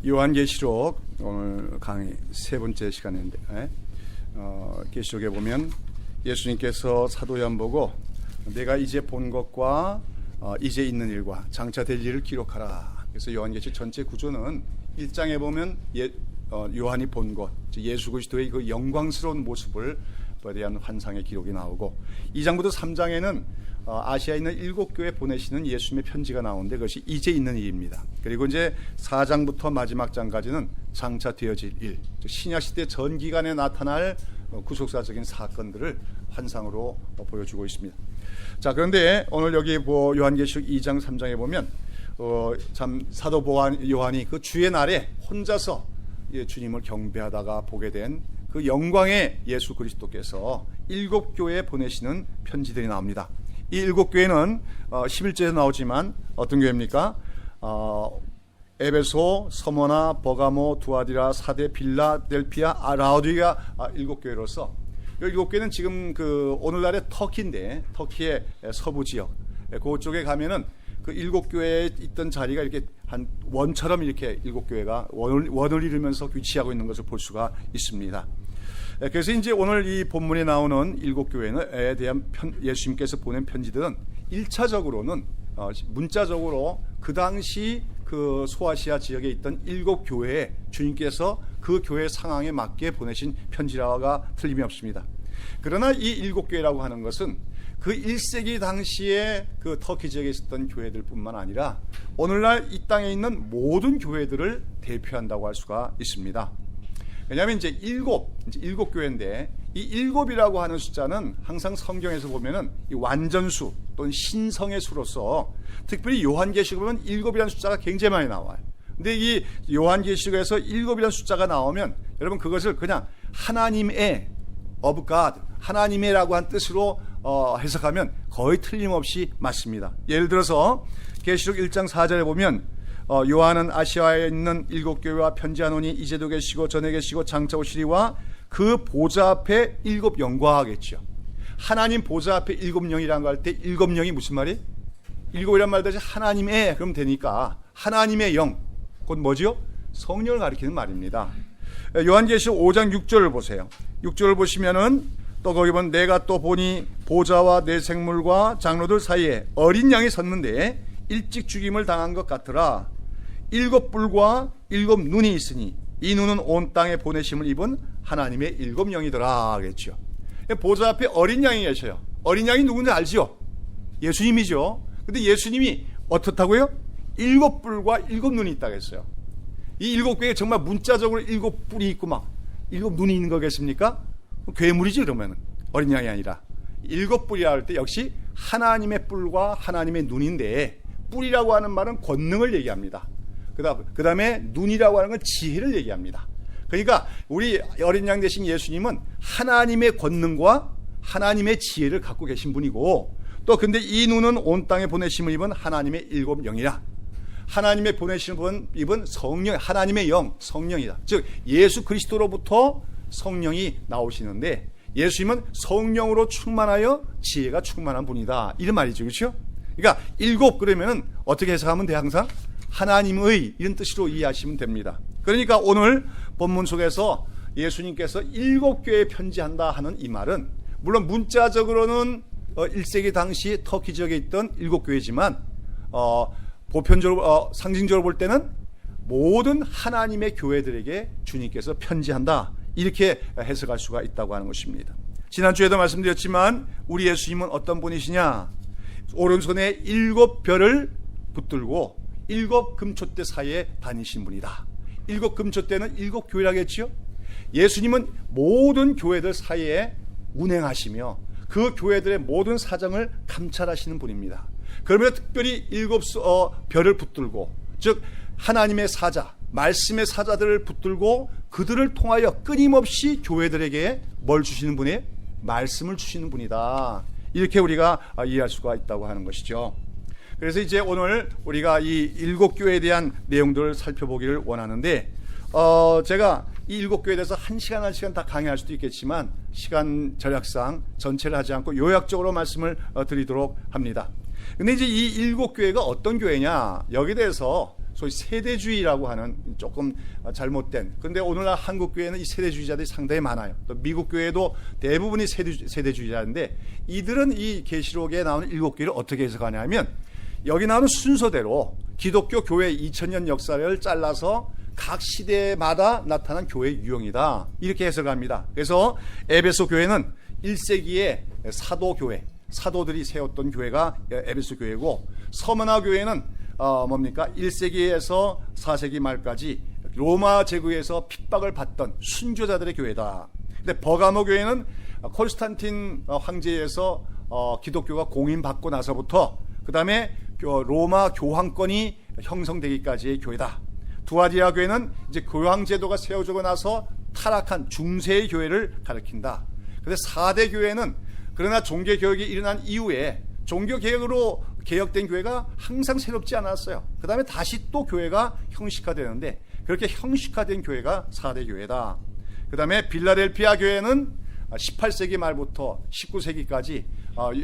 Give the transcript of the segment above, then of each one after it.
요한계시록 오늘 강의 세 번째 시간인데 계시록에 보면 예수님께서 사도 요한 보고 내가 이제 본 것과 이제 있는 일과 장차 될 일을 기록하라. 그래서 요한계시록 전체 구조는 1장에 보면 요한이 본 것, 예수 그리스도의 그 영광스러운 모습을 대한 환상의 기록이 나오고 2장부터 3장에는 아시아에 있는 7교회 보내시는 예수님의 편지가 나오는데 그것이 이제 있는 일입니다. 그리고 이제 4장부터 마지막 장까지는 장차 되어질 일, 신약시대 전 기간에 나타날 구속사적인 사건들을 환상으로 보여주고 있습니다. 자, 그런데 오늘 여기 요한계시록 2장 3장에 보면 참 사도 요한이 그 주의 날에 혼자서 주님을 경배하다가 보게 된 그 영광의 예수 그리스도께서 7교회에 보내시는 편지들이 나옵니다. 이 7교회는 11절에 나오지만 어떤 교회입니까? 에베소, 서머나, 버가모, 두아디라, 사데, 빌라델피아, 라오디가 7교회로서 이 7교회는 지금 그 오늘날의 터키인데 터키의 서부 지역 그쪽에 가면은 그 7교회에 있던 자리가 이렇게 한 원처럼 이렇게 7교회가 원을 이루면서 위치하고 있는 것을 볼 수가 있습니다. 그래서 이제 오늘 이 본문에 나오는 7교회에 대한 예수님께서 보낸 편지들은 1차적으로는 문자적으로 그 당시 그 소아시아 지역에 있던 7교회에 주님께서 그 교회 상황에 맞게 보내신 편지라가 틀림이 없습니다. 그러나 이 7교회라고 하는 것은 그 1세기 당시에 그 터키 지역에 있었던 교회들 뿐만 아니라 오늘날 이 땅에 있는 모든 교회들을 대표한다고 할 수가 있습니다. 왜냐하면 이제 7교회인데 이 7이라고 하는 숫자는 항상 성경에서 보면은 이 완전수 또는 신성의 수로서 특별히 요한계시록에 보면 7이라는 숫자가 굉장히 많이 나와요. 근데 이 요한계시록에서 7이라는 숫자가 나오면 여러분 그것을 그냥 하나님의 of God, 하나님의라고 한 뜻으로 해석하면 거의 틀림없이 맞습니다. 예를 들어서 계시록 1장 4절에 보면 요한은 아시아에 있는 7교회와 편지하노니 이제도 계시고 전에 계시고 장차 오시리와 그 보좌 앞에 7영과 하겠죠. 하나님 보좌 앞에 7영이라는 거 할 때 7영이 무슨 말이? 7이란 말 대신 하나님의 그럼 되니까 하나님의 영, 그건 뭐죠? 성령을 가리키는 말입니다. 요한계시록 5장 6절을 보세요. 6절을 보시면은 또 거기 보면 내가 또 보니 보좌와 네 생물과 장로들 사이에 어린 양이 섰는데 일찍 죽임을 당한 것 같더라. 7뿔과 7눈이 있으니 이 눈은 온 땅에 보내심을 입은 하나님의 7영이더라 하겠죠. 보좌 앞에 어린 양이 계셔요. 어린 양이 누군지 알죠? 예수님이죠. 근데 예수님이 어떻다고요? 7뿔과 7눈이 있다고 했어요. 이 7교회에 정말 문자적으로 7뿔이 있고 막 7눈이 있는 거겠습니까? 괴물이지 그러면 어린 양이 아니라 7뿔이라 할 때 역시 하나님의 뿔과 하나님의 눈인데 뿔이라고 하는 말은 권능을 얘기합니다. 그 다음에 눈이라고 하는 건 지혜를 얘기합니다. 그러니까 우리 어린 양 되신 예수님은 하나님의 권능과 하나님의 지혜를 갖고 계신 분이고 또 근데 이 눈은 온 땅에 보내심을 입은 하나님의 7영이라 하나님의 보내심을 입은 성령, 하나님의 영, 성령이다. 즉 예수 그리스도로부터 성령이 나오시는데 예수님은 성령으로 충만하여 지혜가 충만한 분이다. 이런 말이죠. 그렇죠? 그러니까 7 그러면은 어떻게 해석하면 돼? 항상 하나님의 이런 뜻으로 이해하시면 됩니다. 그러니까 오늘 본문 속에서 예수님께서 7교회에 편지한다 하는 이 말은 물론 문자적으로는 1세기 당시 터키 지역에 있던 7교회지만 보편적으로 상징적으로 볼 때는 모든 하나님의 교회들에게 주님께서 편지한다. 이렇게 해석할 수가 있다고 하는 것입니다. 지난주에도 말씀드렸지만 우리 예수님은 어떤 분이시냐? 오른손에 7별을 붙들고 7 금촛대 사이에 다니신 분이다. 7 금촛대는 7교회라고 했죠. 예수님은 모든 교회들 사이에 운행하시며 그 교회들의 모든 사정을 감찰하시는 분입니다. 그러면 특별히 7 별을 붙들고 즉 하나님의 사자, 말씀의 사자들을 붙들고 그들을 통하여 끊임없이 교회들에게 뭘 주시는 분이에요? 말씀을 주시는 분이다. 이렇게 우리가 이해할 수가 있다고 하는 것이죠. 그래서 이제 오늘 우리가 이 7교회에 대한 내용들을 살펴보기를 원하는데 제가 이 7교회에 대해서 1시간 다 강의할 수도 있겠지만 시간 절약상 전체를 하지 않고 요약적으로 말씀을 드리도록 합니다. 근데 이제 이 7교회가 어떤 교회냐 여기에 대해서 소위 세대주의라고 하는 조금 잘못된, 그런데 오늘날 한국 교회는 이 세대주의자들이 상당히 많아요. 또 미국 교회도 대부분이 세대주의자인데, 이들은 이 계시록에 나오는 7교회를 어떻게 해석하냐면, 여기 나오는 순서대로 기독교 교회 2000년 역사를 잘라서 각 시대마다 나타난 교회 유형이다, 이렇게 해석합니다. 그래서 에베소 교회는 1세기의 사도교회, 사도들이 세웠던 교회가 에베소 교회고, 서머나 교회는 뭡니까? 1세기에서 4세기 말까지 로마 제국에서 핍박을 받던 순교자들의 교회다. 근데 버가모 교회는 콘스탄틴 황제에서 기독교가 공인받고 나서부터 그 다음에 로마 교황권이 형성되기까지의 교회다. 두아디라 교회는 이제 교황 제도가 세워지고 나서 타락한 중세의 교회를 가리킨다. 근데 4대 교회는 그러나 종교 개혁이 일어난 이후에 종교 개혁으로 개혁된 교회가 항상 새롭지 않았어요. 그 다음에 다시 또 교회가 형식화되는데, 그렇게 형식화된 교회가 4대 교회다. 그 다음에 빌라델피아 교회는 18세기 말부터 19세기까지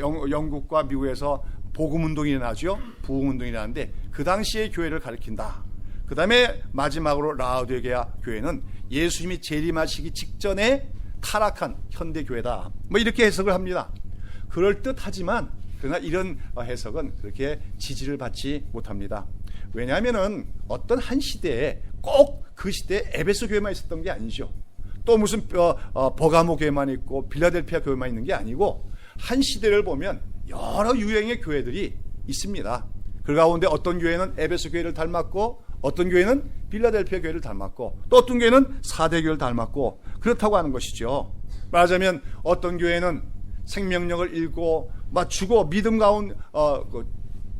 영국과 미국에서 복음운동이 일어나죠. 부흥운동이 일어나는데 그 당시의 교회를 가리킨다. 그 다음에 마지막으로 라오디게아 교회는 예수님이 재림하시기 직전에 타락한 현대교회다. 뭐 이렇게 해석을 합니다. 그럴듯하지만 그러나 이런 해석은 그렇게 지지를 받지 못합니다. 왜냐하면은 어떤 한 시대에 꼭 그 시대에 에베소 교회만 있었던 게 아니죠. 또 무슨 버가모 교회만 있고 빌라델피아 교회만 있는 게 아니고, 한 시대를 보면 여러 유형의 교회들이 있습니다. 그 가운데 어떤 교회는 에베소 교회를 닮았고, 어떤 교회는 빌라델피아 교회를 닮았고, 또 어떤 교회는 4대 교회를 닮았고, 그렇다고 하는 것이죠. 말하자면 어떤 교회는 생명력을 잃고 막 죽어 믿음 가운데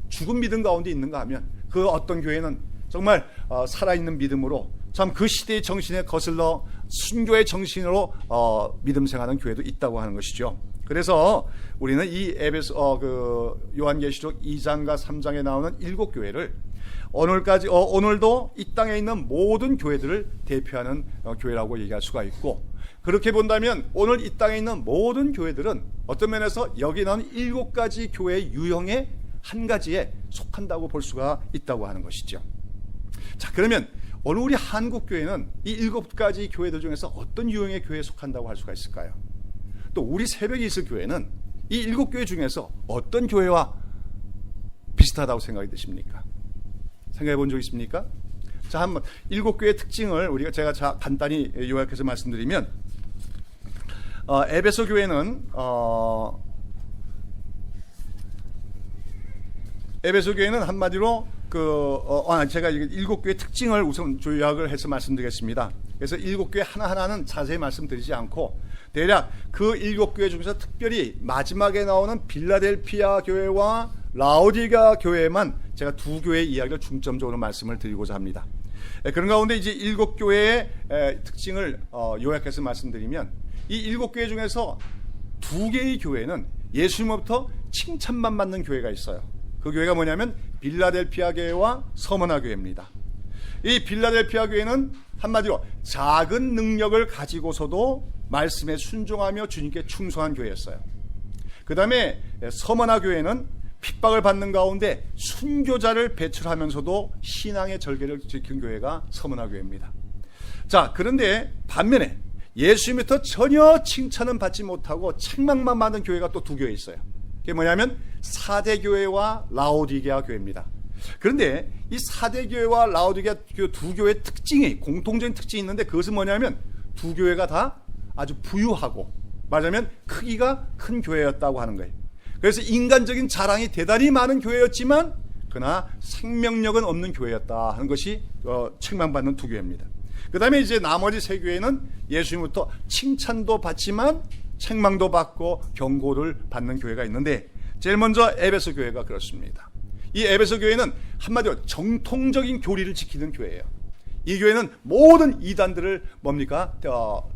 죽은 믿음 가운데 있는가 하면, 그 어떤 교회는 정말 살아있는 믿음으로 참 그 시대의 정신에 거슬러 순교의 정신으로 믿음 생활하는 교회도 있다고 하는 것이죠. 그래서 우리는 이 요한계시록 2장과 3장에 나오는 7교회를 오늘도 이 땅에 있는 모든 교회들을 대표하는 교회라고 얘기할 수가 있고, 그렇게 본다면 오늘 이 땅에 있는 모든 교회들은 어떤 면에서 여기 나오는 7가지 교회의 유형의 한 가지에 속한다고 볼 수가 있다고 하는 것이죠. 자, 그러면 오늘 우리 한국 교회는 이 7가지 교회들 중에서 어떤 유형의 교회에 속한다고 할 수가 있을까요? 또 우리 새벽에 있을 교회는 이 7교회 중에서 어떤 교회와 비슷하다고 생각이 드십니까? 생각해 본 적 있습니까? 자, 한번 7교회의 특징을 제가 간단히 요약해서 말씀드리면, 에베소 교회는 한마디로 제가 7교회 특징을 우선 요약을 해서 말씀드리겠습니다. 그래서 7교회 하나하나는 자세히 말씀드리지 않고, 대략 그 7교회 중에서 특별히 마지막에 나오는 빌라델피아 교회와 라오디게아 교회만 제가 2교회의 이야기를 중점적으로 말씀을 드리고자 합니다. 그런 가운데 이제 7교회의 특징을 요약해서 말씀드리면, 이 7교회 중에서 2개의 교회는 예수님으로부터 칭찬만 받는 교회가 있어요. 그 교회가 뭐냐면 빌라델피아 교회와 서머나 교회입니다. 이 빌라델피아 교회는 한마디로 작은 능력을 가지고서도 말씀에 순종하며 주님께 충성한 교회였어요. 그 다음에 서머나 교회는 핍박을 받는 가운데 순교자를 배출하면서도 신앙의 절개를 지킨 교회가 서머나 교회입니다. 자, 그런데 반면에 예수님부터 전혀 칭찬은 받지 못하고 책망만 받는 교회가 또 2교회 있어요. 그게 뭐냐면 4대 교회와 라오디게아 교회입니다. 그런데 이 4대 교회와 라오디게아 2교회의 특징이, 공통적인 특징이 있는데, 그것은 뭐냐면 2교회가 다 아주 부유하고, 말하자면 크기가 큰 교회였다고 하는 거예요. 그래서 인간적인 자랑이 대단히 많은 교회였지만 그러나 생명력은 없는 교회였다 하는 것이 책망받는 2교회입니다. 그 다음에 이제 나머지 3교회는 예수님부터 칭찬도 받지만 책망도 받고 경고를 받는 교회가 있는데, 제일 먼저 에베소 교회가 그렇습니다. 이 에베소 교회는 한마디로 정통적인 교리를 지키는 교회예요. 이 교회는 모든 이단들을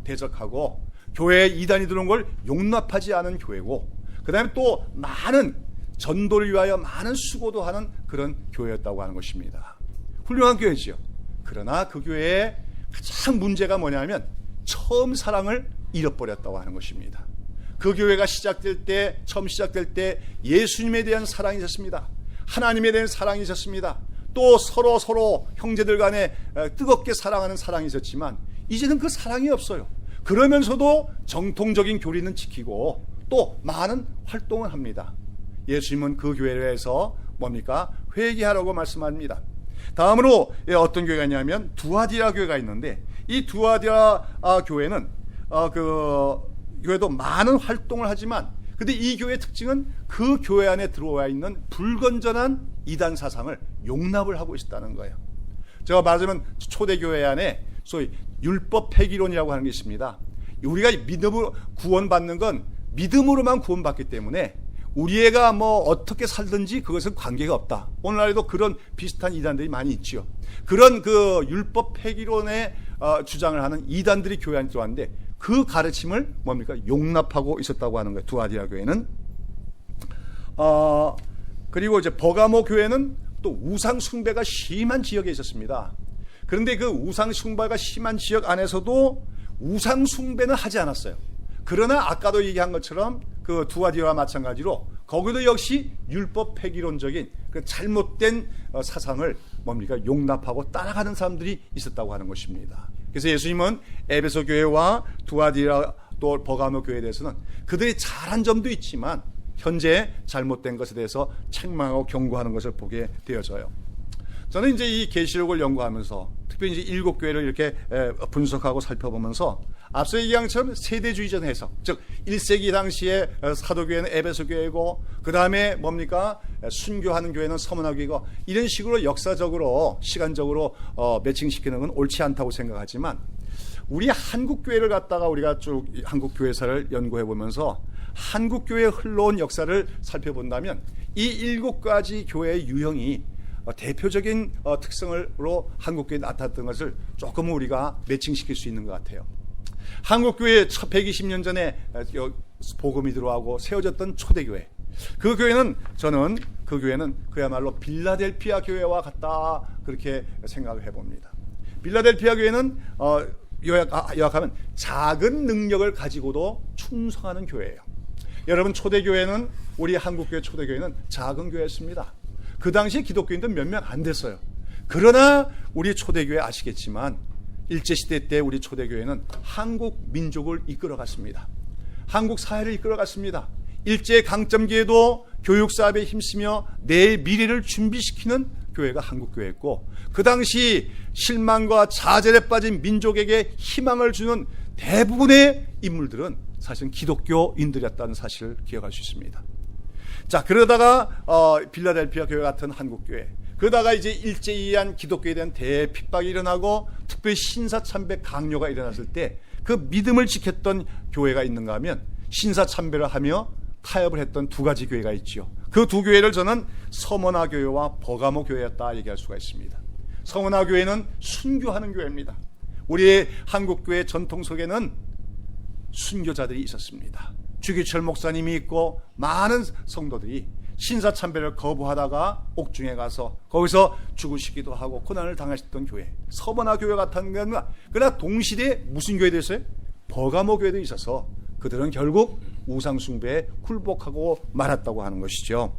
대적하고 교회에 이단이 들어온 걸 용납하지 않은 교회고, 그 다음에 또 많은 전도를 위하여 많은 수고도 하는 그런 교회였다고 하는 것입니다. 훌륭한 교회지요. 그러나 그 교회의 가장 문제가 뭐냐면 처음 사랑을 잃어버렸다고 하는 것입니다. 그 교회가 처음 시작될 때 예수님에 대한 사랑이 있었습니다. 하나님에 대한 사랑이 있었습니다. 또 서로 형제들 간에 뜨겁게 사랑하는 사랑이 있었지만 이제는 그 사랑이 없어요. 그러면서도 정통적인 교리는 지키고 또 많은 활동을 합니다. 예수님은 그 교회에서 뭡니까? 회개하라고 말씀합니다. 다음으로 어떤 교회가 있냐면 두아디라 교회가 있는데, 이 두아디라 교회는 그 교회도 많은 활동을 하지만, 근데 이 교회의 특징은 그 교회 안에 들어와 있는 불건전한 이단 사상을 용납을 하고 있다는 거예요. 제가 말하자면 초대교회 안에 소위 율법 폐기론이라고 하는 게 있습니다. 우리가 믿음으로 구원받는 건 믿음으로만 구원받기 때문에 우리 애가 뭐 어떻게 살든지 그것은 관계가 없다. 오늘날에도 그런 비슷한 이단들이 많이 있지요. 그런 그 율법 폐기론에 주장을 하는 이단들이 교회 안에 들어왔는데, 그 가르침을 뭡니까? 용납하고 있었다고 하는 거예요. 두아디라 교회는. 그리고 이제 버가모 교회는 또 우상 숭배가 심한 지역에 있었습니다. 그런데 그 우상 숭배가 심한 지역 안에서도 우상 숭배는 하지 않았어요. 그러나 아까도 얘기한 것처럼 그 두아디라와 마찬가지로 거기도 역시 율법 폐기론적인 그 잘못된 사상을 뭡니까? 용납하고 따라가는 사람들이 있었다고 하는 것입니다. 그래서 예수님은 에베소 교회와 두아디라 또 버가모 교회에 대해서는 그들이 잘한 점도 있지만 현재 잘못된 것에 대해서 책망하고 경고하는 것을 보게 되어져요. 저는 이제 이 계시록을 연구하면서 특별히 이제 7교회를 이렇게 분석하고 살펴보면서 앞서 얘기한 것처럼 세대주의적 해석, 즉 1세기 당시에 사도교회는 에베소 교회고, 그 다음에 뭡니까? 순교하는 교회는 서머나 교회고, 이런 식으로 역사적으로 시간적으로 매칭시키는 건 옳지 않다고 생각하지만, 우리 한국교회를 갖다가 우리가 쭉 한국교회사를 연구해 보면서 한국교회에 흘러온 역사를 살펴본다면 이 7가지 교회의 유형이 대표적인 특성으로 한국교회에 나타났던 것을 조금 우리가 매칭시킬 수 있는 것 같아요. 한국교회 120년 전에 복음이 들어오고 세워졌던 초대교회, 그 교회는 저는 그 교회는 그야말로 빌라델피아 교회와 같다, 그렇게 생각을 해봅니다. 빌라델피아 교회는 요약하면 작은 능력을 가지고도 충성하는 교회예요. 여러분, 초대교회는, 우리 한국교회 초대교회는 작은 교회였습니다. 그 당시에 기독교인들 몇 명 안 됐어요. 그러나 우리 초대교회 아시겠지만 일제시대 때 우리 초대교회는 한국 민족을 이끌어갔습니다. 한국 사회를 이끌어갔습니다. 일제 강점기에도 교육사업에 힘쓰며 내일 미래를 준비시키는 교회가 한국교회였고, 그 당시 실망과 좌절에 빠진 민족에게 희망을 주는 대부분의 인물들은 사실은 기독교인들이었다는 사실을 기억할 수 있습니다. 자, 그러다가 빌라델피아 교회 같은 한국교회, 그러다가 이제 일제에 의한 기독교에 대한 대핍박이 일어나고 특별히 신사참배 강요가 일어났을 때 그 믿음을 지켰던 교회가 있는가 하면 신사참배를 하며 타협을 했던 2가지 교회가 있지요. 그 2교회를 저는 서머나 교회와 버가모 교회였다 얘기할 수가 있습니다. 서머나 교회는 순교하는 교회입니다. 우리의 한국교회 전통 속에는 순교자들이 있었습니다. 주기철 목사님이 있고 많은 성도들이 신사참배를 거부하다가 옥중에 가서 거기서 죽으시기도 하고 고난을 당하셨던 교회, 서머나 교회 같은 경우는, 그러나 동시대에 무슨 교회도 있어요? 버가모 교회도 있어서 그들은 결국 우상숭배에 굴복하고 말았다고 하는 것이죠.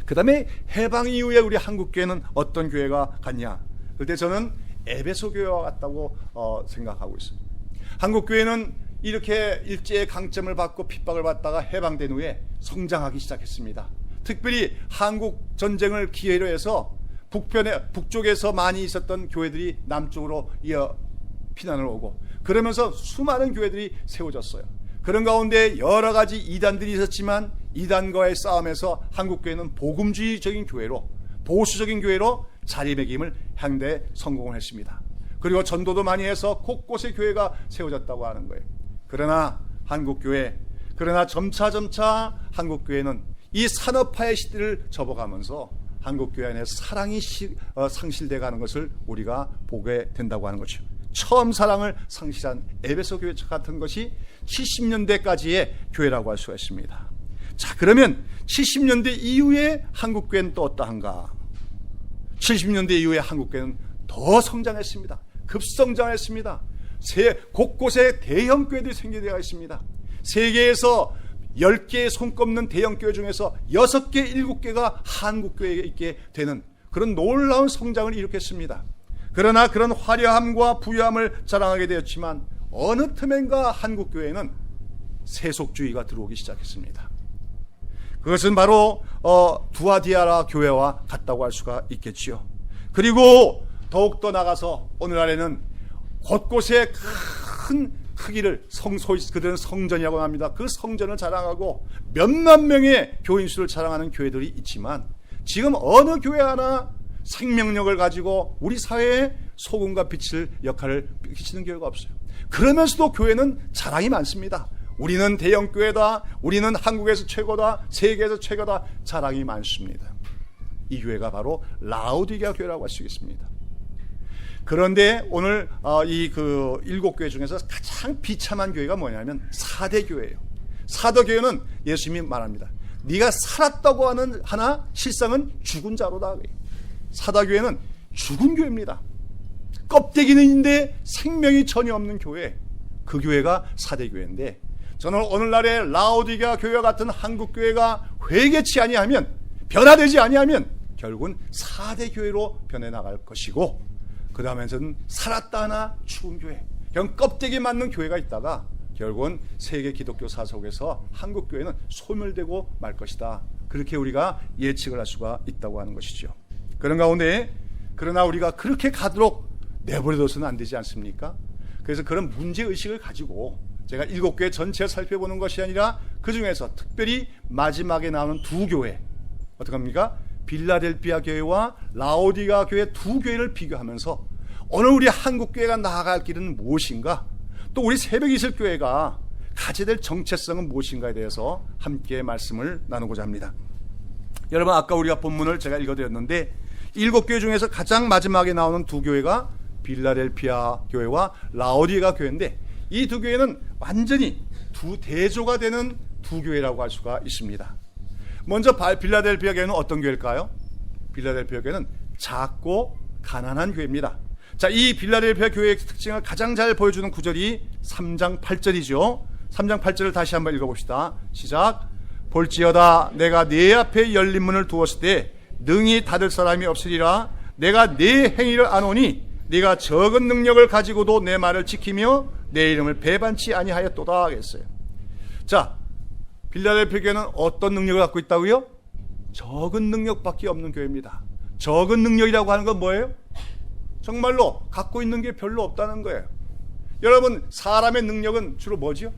그 다음에 해방 이후에 우리 한국교회는 어떤 교회가 같냐? 그때 저는 에베소 교회와 같다고 생각하고 있습니다. 한국교회는 이렇게 일제의 강점을 받고 핍박을 받다가 해방된 후에 성장하기 시작했습니다. 특별히 한국 전쟁을 기회로 해서 북쪽에서 많이 있었던 교회들이 남쪽으로 피난을 오고, 그러면서 수많은 교회들이 세워졌어요. 그런 가운데 여러 가지 이단들이 있었지만 이단과의 싸움에서 한국교회는 복음주의적인 교회로, 보수적인 교회로 자리매김을 향대 성공을 했습니다. 그리고 전도도 많이 해서 곳곳에 교회가 세워졌다고 하는 거예요. 그러나 한국교회, 그러나 점차 한국교회는 이 산업화의 시대를 접어가면서 한국교회 안에 사랑이 상실돼 가는 것을 우리가 보게 된다고 하는 거죠. 처음 사랑을 상실한 에베소 교회 같은 것이 70년대까지의 교회라고 할 수가 있습니다. 자, 그러면 70년대 이후에 한국교회는 또 어떠한가? 70년대 이후에 한국교회는 더 성장했습니다. 급성장했습니다. 곳곳에 대형 교회들이 생겨나가 있습니다. 세계에서 10개의 손꼽는 대형 교회 중에서 6개, 7개가 한국교회에 있게 되는 그런 놀라운 성장을 일으켰습니다. 그러나 그런 화려함과 부유함을 자랑하게 되었지만 어느 틈엔가 한국교회는 세속주의가 들어오기 시작했습니다. 그것은 바로 두아디아라 교회와 같다고 할 수가 있겠지요. 그리고 더욱더 나가서 오늘날에는 곳곳에 큰 크기를 그들은 성전이라고 합니다. 그 성전을 자랑하고 몇만 명의 교인 수를 자랑하는 교회들이 있지만 지금 어느 교회 하나 생명력을 가지고 우리 사회에 소금과 빛을 역할을 끼치는 교회가 없어요. 그러면서도 교회는 자랑이 많습니다. 우리는 대형교회다, 우리는 한국에서 최고다, 세계에서 최고다, 자랑이 많습니다. 이 교회가 바로 라오디게아 교회라고 할 수 있습니다. 그런데 오늘 이 그 7교회 중에서 가장 비참한 교회가 뭐냐면 사대교회예요. 사대교회는 예수님이 말합니다. 네가 살았다고 하나 실상은 죽은 자로다. 사대교회는 죽은 교회입니다. 껍데기는 있는데 생명이 전혀 없는 교회, 그 교회가 사대교회인데, 저는 오늘날의 라오디게아 교회와 같은 한국교회가 회개치 아니하면, 변화되지 아니하면 결국은 사대교회로 변해 나갈 것이고, 그 다음에는 살았다 하나 죽은 교회, 그냥 껍데기 맞는 교회가 있다가 결국은 세계 기독교사 속에서 한국교회는 소멸되고 말 것이다. 그렇게 우리가 예측을 할 수가 있다고 하는 것이죠. 그런 가운데 그러나 우리가 그렇게 가도록 내버려둬서는 안 되지 않습니까? 그래서 그런 문제의식을 가지고 제가 7교회 전체를 살펴보는 것이 아니라 그 중에서 특별히 마지막에 나오는 두 교회, 어떡합니까? 빌라델피아 교회와 라오디게아 교회 두 교회를 비교하면서 오늘 우리 한국교회가 나아갈 길은 무엇인가, 또 우리 새벽이슬교회가 가져야 될 정체성은 무엇인가에 대해서 함께 말씀을 나누고자 합니다. 여러분, 아까 우리가 본문을 제가 읽어드렸는데 7교회 중에서 가장 마지막에 나오는 두 교회가 빌라델피아 교회와 라오디게아 교회인데, 이 두 교회는 완전히 두 대조가 되는 두 교회라고 할 수가 있습니다. 먼저 빌라델피아 교회는 어떤 교회일까요? 빌라델피아 교회는 작고 가난한 교회입니다. 자, 이 빌라델피아 교회의 특징을 가장 잘 보여주는 구절이 3장 8절이죠. 3장 8절을 다시 한번 읽어봅시다. 시작. 볼지어다 내가 네 앞에 열린 문을 두었을 때 능히 닫을 사람이 없으리라. 내가 네 행위를 아노니 네가 적은 능력을 가지고도 내 말을 지키며 내 이름을 배반치 아니하였도다 하겠어요. 자, 빌라델피아 교회는 어떤 능력을 갖고 있다고요? 적은 능력밖에 없는 교회입니다. 적은 능력이라고 하는 건 뭐예요? 정말로 갖고 있는 게 별로 없다는 거예요. 여러분, 사람의 능력은 주로 뭐죠?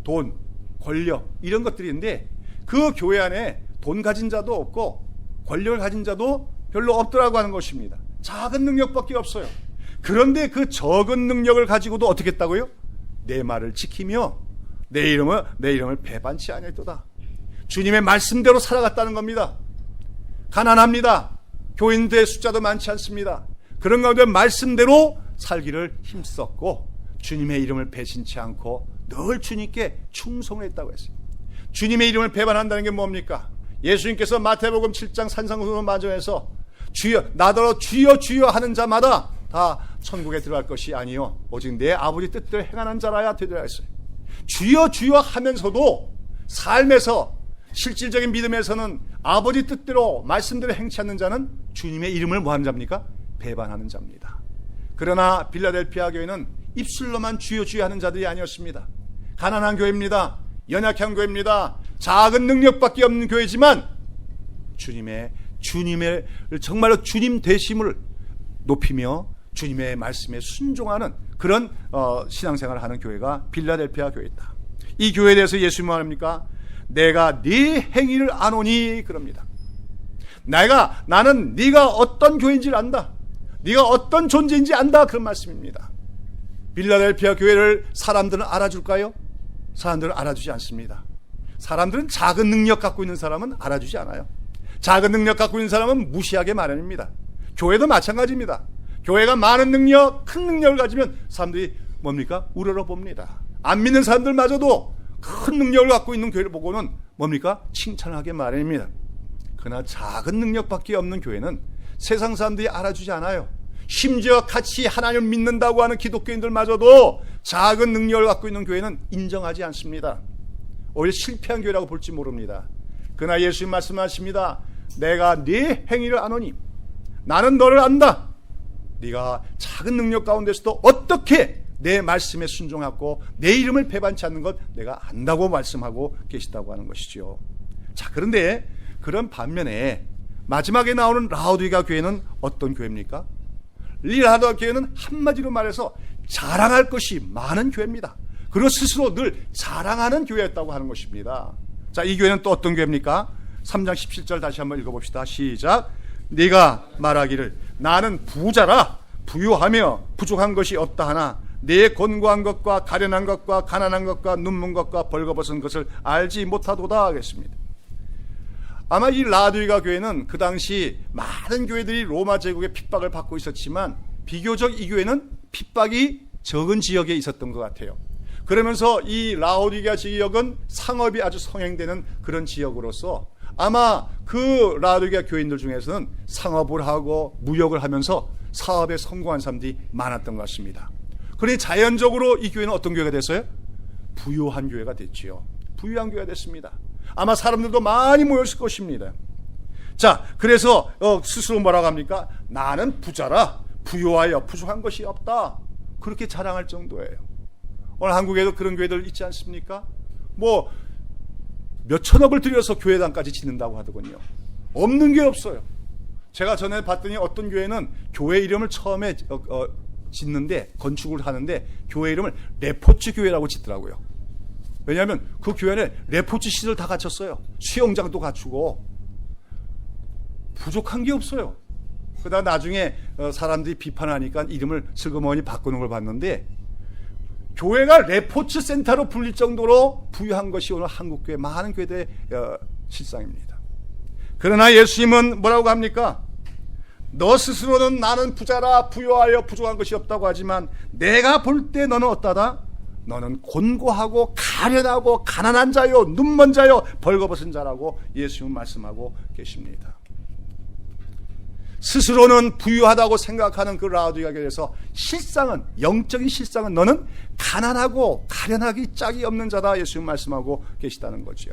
돈, 권력, 이런 것들인데 그 교회 안에 돈 가진 자도 없고 권력을 가진 자도 별로 없더라고 하는 것입니다. 작은 능력밖에 없어요. 그런데 그 적은 능력을 가지고도 어떻게 했다고요? 내 말을 지키며 내 이름을 배반치 아니했도다. 주님의 말씀대로 살아갔다는 겁니다. 가난합니다. 교인들의 숫자도 많지 않습니다. 그런 가운데 말씀대로 살기를 힘썼고 주님의 이름을 배신치 않고 늘 주님께 충성했다고 했어요. 주님의 이름을 배반한다는 게 뭡니까? 예수님께서 마태복음 7장 산상수훈 마저에서 주여 나더러 주여 주여 하는 자마다 다 천국에 들어갈 것이 아니요 오직 내 아버지 뜻대로 행하는 자라야 되리라 했어요. 주여 주여 하면서도 삶에서 실질적인 믿음에서는 아버지 뜻대로 말씀대로 행치 않는 자는 주님의 이름을 뭐하는 자입니까? 배반하는 자입니다. 그러나 빌라델피아 교회는 입술로만 주여 주여 하는 자들이 아니었습니다. 가난한 교회입니다. 연약한 교회입니다. 작은 능력밖에 없는 교회지만 주님의 정말로 주님 되심을 높이며 주님의 말씀에 순종하는 그런 신앙생활을 하는 교회가 빌라델피아 교회다. 이 교회에 대해서 예수님은 말합니까? 내가 네 행위를 아노니 그럽니다. 나는 네가 어떤 교회인지를 안다. 네가 어떤 존재인지 안다. 그런 말씀입니다. 빌라델피아 교회를 사람들은 알아줄까요? 사람들은 알아주지 않습니다. 사람들은 작은 능력 갖고 있는 사람은 알아주지 않아요. 작은 능력 갖고 있는 사람은 무시하게 마련입니다. 교회도 마찬가지입니다. 교회가 많은 능력, 큰 능력을 가지면 사람들이 뭡니까? 우러러봅니다. 안 믿는 사람들마저도 큰 능력을 갖고 있는 교회를 보고는 뭡니까? 칭찬하게 마련입니다. 그러나 작은 능력밖에 없는 교회는 세상 사람들이 알아주지 않아요. 심지어 같이 하나님을 믿는다고 하는 기독교인들마저도 작은 능력을 갖고 있는 교회는 인정하지 않습니다. 오히려 실패한 교회라고 볼지 모릅니다. 그러나 예수님 말씀하십니다. 내가 네 행위를 아노니 나는 너를 안다. 네가 작은 능력 가운데서도 어떻게 내 말씀에 순종하고 내 이름을 배반치 않는 것 내가 안다고 말씀하고 계시다고 하는 것이죠. 자, 그런데 그런 반면에 마지막에 나오는 라오디게아 교회는 어떤 교회입니까? 이 라오디게아 교회는 한마디로 말해서 자랑할 것이 많은 교회입니다. 그리고 스스로 늘 자랑하는 교회였다고 하는 것입니다. 자, 이 교회는 또 어떤 교회입니까? 3장 17절 다시 한번 읽어봅시다. 시작. 네가 말하기를 나는 부자라 부유하며 부족한 것이 없다 하나 내 권고한 것과 가련한 것과 가난한 것과 눈먼 것과 벌거벗은 것을 알지 못하도다 하겠습니다. 아마 이 라오디게아 교회는 그 당시 많은 교회들이 로마 제국의 핍박을 받고 있었지만 비교적 이 교회는 핍박이 적은 지역에 있었던 것 같아요. 그러면서 이 라오디게아 지역은 상업이 아주 성행되는 그런 지역으로서 아마 그 라오디게아 교인들 중에서는 상업을 하고 무역을 하면서 사업에 성공한 사람들이 많았던 것 같습니다. 그러니 자연적으로 이 교회는 어떤 교회가 됐어요? 부유한 교회가 됐지요. 부유한 교회가 됐습니다. 아마 사람들도 많이 모였을 것입니다. 자, 그래서 스스로 뭐라고 합니까? 나는 부자라 부유하여 부족한 것이 없다. 그렇게 자랑할 정도예요. 오늘 한국에도 그런 교회들 있지 않습니까? 뭐 몇천억을 들여서 교회당까지 짓는다고 하더군요. 없는 게 없어요. 제가 전에 봤더니 어떤 교회는 교회 이름을 처음에 짓는데 건축을 하는데 교회 이름을 레포츠 교회라고 짓더라고요. 왜냐하면 그 교회는 레포츠 시설 다 갖췄어요. 수영장도 갖추고 부족한 게 없어요. 그러다 나중에 사람들이 비판하니까 이름을 슬그머니 바꾸는 걸 봤는데 교회가 레포츠 센터로 불릴 정도로 부유한 것이 오늘 한국교회 많은 교회들의 실상입니다. 그러나 예수님은 뭐라고 합니까? 너 스스로는 나는 부자라 부유하여 부족한 것이 없다고 하지만 내가 볼 때 너는 어떠다? 너는 곤고하고 가련하고 가난한 자요 눈먼 자요 벌거벗은 자라고 예수님은 말씀하고 계십니다. 스스로는 부유하다고 생각하는 그 라오디게아 교회에서 실상은 영적인 실상은 너는 가난하고 가련하기 짝이 없는 자다 예수님 말씀하고 계시다는 거죠.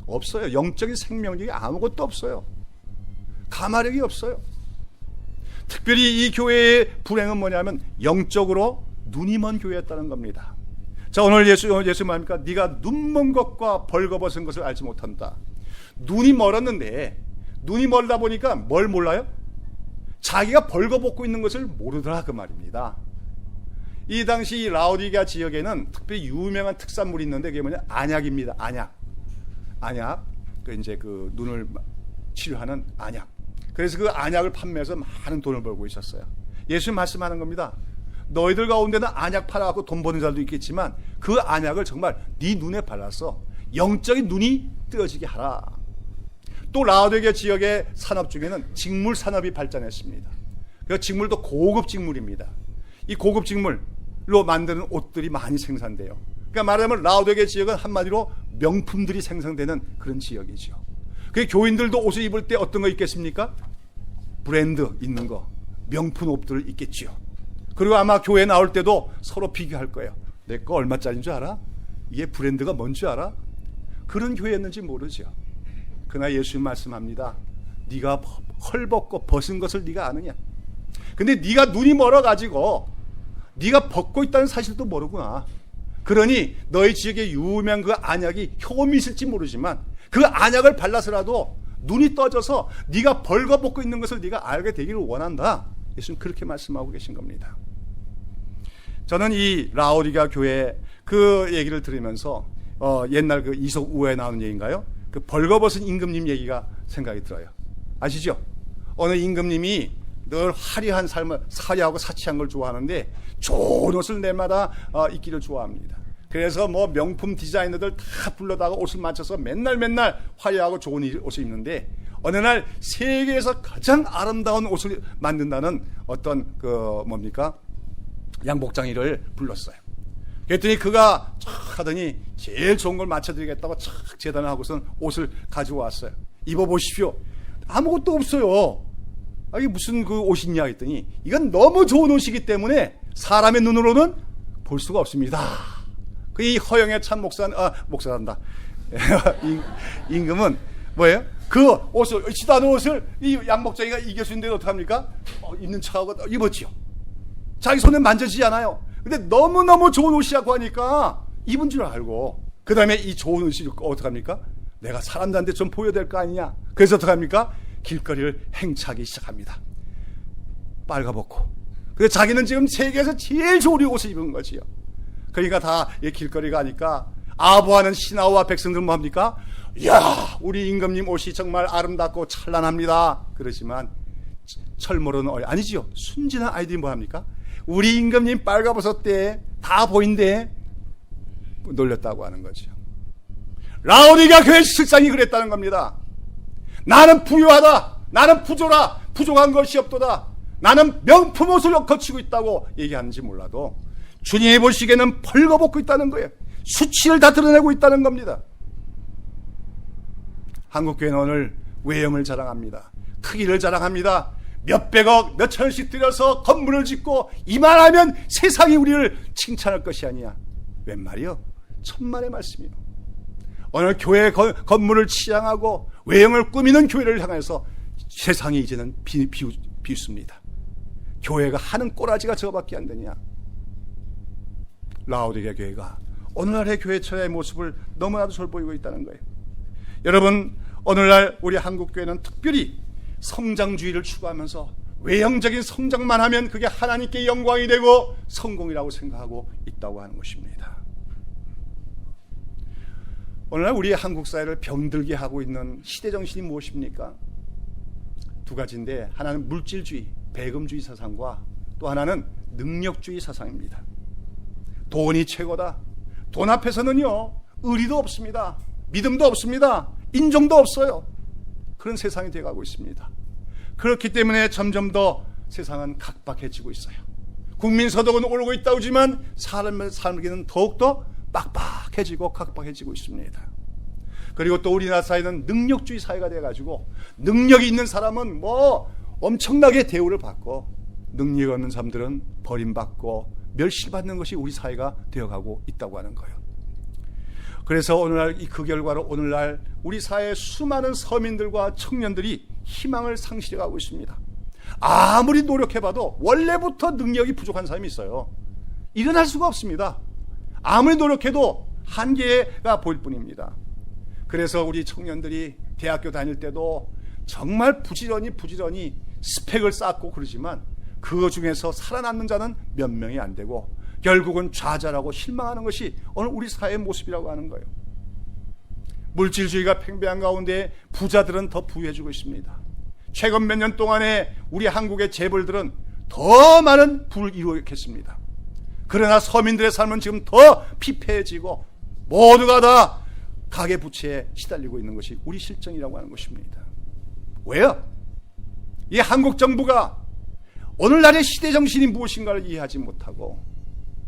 없어요. 영적인 생명력이 아무것도 없어요. 가마력이 없어요. 특별히 이 교회의 불행은 뭐냐면 영적으로 눈이 먼 교회였다는 겁니다. 자, 오늘 예수 말합니까? 네가 눈먼 것과 벌거벗은 것을 알지 못한다. 눈이 멀었는데 눈이 멀다 보니까 뭘 몰라요? 자기가 벌거벗고 있는 것을 모르더라 그 말입니다. 이 당시 이 라오디게아 지역에는 특별히 유명한 특산물이 있는데 그게 뭐냐? 안약입니다. 안약. 그 이제 그 눈을 치료하는 안약. 그래서 그 안약을 판매해서 많은 돈을 벌고 있었어요. 예수님 말씀하는 겁니다. 너희들 가운데는 안약 팔아갖고 돈 버는 자도 있겠지만 그 안약을 정말 네 눈에 발라서 영적인 눈이 뜨어지게 하라. 또 라오디게아 지역의 산업 중에는 직물 산업이 발전했습니다. 그 직물도 고급 직물입니다. 이 고급 직물로 만드는 옷들이 많이 생산돼요. 그러니까 말하자면 라오디게아 지역은 한마디로 명품들이 생성되는 그런 지역이죠. 그 교인들도 옷을 입을 때 어떤 거 입겠습니까? 브랜드 있는 거, 명품 옷들을 입겠지요. 그리고 아마 교회 나올 때도 서로 비교할 거예요. 내 거 얼마짜리인 줄 알아? 이게 브랜드가 뭔 줄 알아? 그런 교회였는지 모르죠. 그러나 예수님 말씀합니다. 네가 헐벗고 벗은 것을 네가 아느냐? 근데 네가 눈이 멀어가지고 네가 벗고 있다는 사실도 모르구나. 그러니 너희 지역에 유명한 그 안약이 효험이 있을지 모르지만 그 안약을 발라서라도 눈이 떠져서 네가 벌거벗고 있는 것을 네가 알게 되기를 원한다. 예수님 그렇게 말씀하고 계신 겁니다. 저는 이 라오디게아 교회 그 얘기를 들으면서 옛날 그 이솝 우화에 나오는 얘기인가요? 그 벌거벗은 임금님 얘기가 생각이 들어요. 아시죠? 어느 임금님이 늘 화려한 삶을 화려하고 사치한 걸 좋아하는데 좋은 옷을 내마다 입기를 좋아합니다. 그래서 뭐 명품 디자이너들 다 불러다가 옷을 맞춰서 맨날 화려하고 좋은 옷을 입는데 어느 날 세계에서 가장 아름다운 옷을 만든다는 어떤 그 뭡니까? 양복장이를 불렀어요. 그랬더니 그가 촥 하더니 제일 좋은 걸 맞춰드리겠다고 촥 재단을 하고선 옷을 가지고 왔어요. 입어보십시오. 아무것도 없어요. 이게 무슨 그 옷이냐 했더니 이건 너무 좋은 옷이기 때문에 사람의 눈으로는 볼 수가 없습니다. 그 이 허영의 참 목사란다. 임금은 뭐예요? 그 옷을, 있지도 않은 옷을 이 양목장이가 이 교수인데 어떡합니까? 입는 척하고 입었지요. 자기 손에 만져지지 않아요. 근데 너무너무 좋은 옷이라고 하니까 입은 줄 알고, 그 다음에 이 좋은 옷이 어떡합니까? 내가 사람들한테 좀 보여야 될 거 아니냐. 그래서 어떡합니까? 길거리를 행차하기 시작합니다. 빨가벗고. 근데 자기는 지금 세계에서 제일 좋은 옷을 입은 거지요. 그러니까 다 이 길거리 가니까 아부하는 신하와 백성들은 뭐합니까? 이야, 우리 임금님 옷이 정말 아름답고 찬란합니다. 그러지만 철모르는 아니지요. 순진한 아이들이 뭐합니까? 우리 임금님 빨가벗었대, 다 보인대, 놀렸다고 하는 거죠. 라오디가 교회 실상이 그랬다는 겁니다. 나는 부유하다, 나는 부조라, 부족한 것이 없도다, 나는 명품 옷을 거치고 있다고 얘기하는지 몰라도 주님이 보시기에는 벌거벗고 있다는 거예요. 수치를 다 드러내고 있다는 겁니다. 한국교회는 오늘 외형을 자랑합니다. 크기를 자랑합니다. 몇백억, 몇천억씩 들여서 건물을 짓고 이만하면 세상이 우리를 칭찬할 것이 아니야. 웬 말이요? 천만의 말씀이요. 오늘 교회 건물을 치장하고 외형을 꾸미는 교회를 향해서 세상이 이제는 비웃습니다. 교회가 하는 꼬라지가 저거밖에 안 되냐. 라오디게아 교회가 오늘날의 교회처의 모습을 너무나도 솔보이고 있다는 거예요. 여러분, 오늘날 우리 한국교회는 특별히 성장주의를 추구하면서 외형적인 성장만 하면 그게 하나님께 영광이 되고 성공이라고 생각하고 있다고 하는 것입니다. 오늘날 우리 한국 사회를 병들게 하고 있는 시대정신이 무엇입니까? 두 가지인데, 하나는 물질주의, 배금주의 사상과 또 하나는 능력주의 사상입니다. 돈이 최고다. 돈 앞에서는요, 의리도 없습니다. 믿음도 없습니다. 인정도 없어요. 그런 세상이 되어가고 있습니다. 그렇기 때문에 점점 더 세상은 각박해지고 있어요. 국민 소득은 오르고 있다고 하지만 사람의 삶에는 더욱더 빡빡해지고 각박해지고 있습니다. 그리고 또 우리나라 사회는 능력주의 사회가 돼가지고 능력이 있는 사람은 뭐 엄청나게 대우를 받고 능력 없는 사람들은 버림받고 멸시받는 것이 우리 사회가 되어가고 있다고 하는 거예요. 그래서 오늘날 그 결과로 오늘날 우리 사회의 수많은 서민들과 청년들이 희망을 상실해가고 있습니다. 아무리 노력해봐도 원래부터 능력이 부족한 사람이 있어요. 일어날 수가 없습니다. 아무리 노력해도 한계가 보일 뿐입니다. 그래서 우리 청년들이 대학교 다닐 때도 정말 부지런히 스펙을 쌓고 그러지만 그 중에서 살아남는 자는 몇 명이 안 되고 결국은 좌절하고 실망하는 것이 오늘 우리 사회의 모습이라고 하는 거예요. 물질주의가 팽배한 가운데 부자들은 더 부유해지고 있습니다. 최근 몇 년 동안에 우리 한국의 재벌들은 더 많은 부를 이루겠습니다. 그러나 서민들의 삶은 지금 더 피폐해지고 모두가 다 가계부채에 시달리고 있는 것이 우리 실정이라고 하는 것입니다. 왜요? 이 한국 정부가 오늘날의 시대정신이 무엇인가를 이해하지 못하고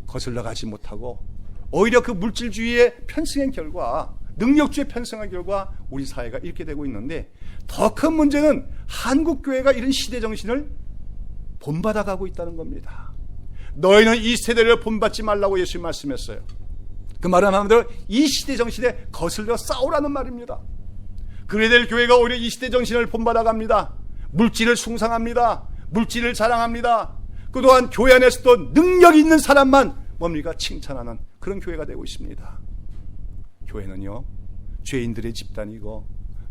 거슬러 가지 못하고 오히려 그 물질주의의 편승의 결과, 능력주의 편승의 결과 우리 사회가 이렇게 되고 있는데, 더 큰 문제는 한국교회가 이런 시대정신을 본받아가고 있다는 겁니다. 너희는 이 세대를 본받지 말라고 예수님 말씀했어요. 그 말은 한마디로 이 시대정신에 거슬러 싸우라는 말입니다. 그래야 될 교회가 오히려 이 시대정신을 본받아갑니다. 물질을 숭상합니다. 물질을 자랑합니다. 그동안 교회 안에서도 능력 있는 사람만 뭡니까? 칭찬하는 그런 교회가 되고 있습니다. 교회는요, 죄인들의 집단이고,